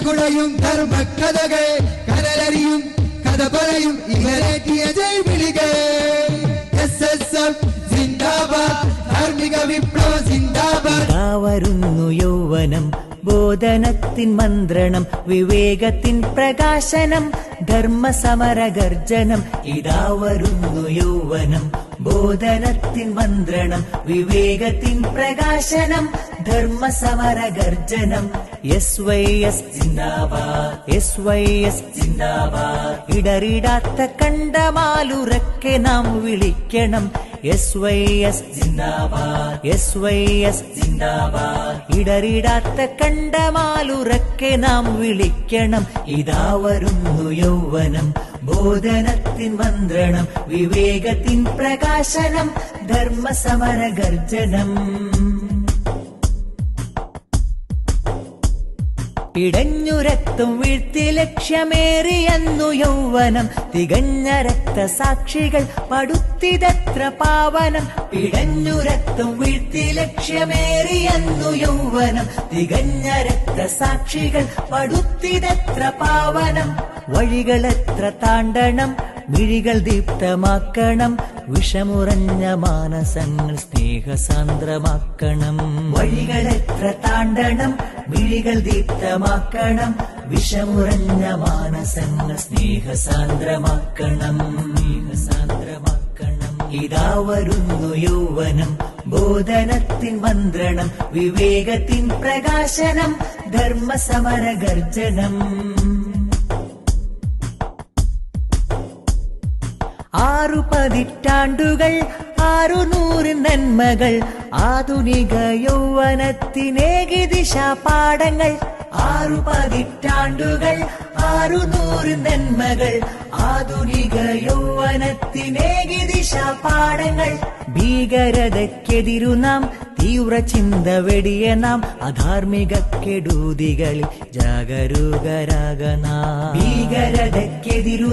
കുടയും ധർമ്മക്കഥകൾ കനലറിയും കഥ പറയും ഇവരേറ്റിയ ജൈവിളികൾ SSF സിന്ദാബാദ് ധാർമ്മിക വിപ്ലവ സിന്ദാബാദ് വരുന്നു യൗവനം ബോധനത്തിൻ മന്ത്രണം വിവേകത്തിൻ പ്രകാശനം ധർമ്മസമര ഗർജനം ഇതാ വരുന്നു യൗവനം ബോധനത്തിൻ മന്ത്രണം വിവേകത്തിൻ പ്രകാശനം ധർമ്മസമര ഗർജനം SYS ജിന്ദാബാദ് SYS ജിന്ദാബാദ് ഇടറിടാത്ത കണ്ടമാലുറക്കെ നാം വിളിക്കണം SYS ജിന്ദാബാദ് SYS ജിന്ദാബാദ് ഇടറിടാത്ത കണ്ടമാലുറക്കെ നാം വിളിക്കണം ഇതാ വരുന്നു യൗവനം ബോധനത്തിൻ മന്ത്രണം വിവേകത്തിൻ പ്രകാശനം ധർമ്മസമര ഗർജനം പിടഞ്ഞു രക്തം വീഴ്ത്തി ലക്ഷ്യമേറിയെന്നു യൗവനം തികഞ്ഞ രക്തസാക്ഷികൾ പടുത്തിതത്ര പാവനം പിടഞ്ഞു രക്തം വീഴ്ത്തി ലക്ഷ്യമേറിയെന്നു യൗവനം തികഞ്ഞ രക്തസാക്ഷികൾ പടുത്തിതത്ര പാവനം വഴികളെത്ര താണ്ടണം മിഴികൾ ദീപ്തമാക്കണം വിഷമുറഞ്ഞ മാനസങ്ങൾ സ്നേഹസാന്ദ്രമാക്കണം വഴികളെത്ര താണ്ടണം മിഴികൾ ദീപ്തമാക്കണം വിഷമുറഞ്ഞ മാനസങ്ങൾ സ്നേഹസാന്ദ്രമാക്കണം ഇതാ വരുന്നു യൗവനം ബോധനത്തിൻ മന്ത്രണം വിവേകത്തിൻ പ്രകാശനം ധർമ്മസമര ഗർജനം 6 പതിറ്റാണ്ടുകൾ 600 നന്മകൾ ആധുനിക യൗവനത്തിനേകി ദിശാപാഠങ്ങൾ 6 പതിറ്റാണ്ടുകൾ 600 നന്മകൾ ആധുനിക യൗവനത്തിനേകി ദിശാപാഠങ്ങൾ ഭീകരതയ്ക്കെതിരു നാം തീവ്ര ചിന്ത വെടിയ നാം അധാർമിക കെടുതികളിൽ ജാഗരൂകരാകനാം ഭീകരതയ്ക്കെതിരു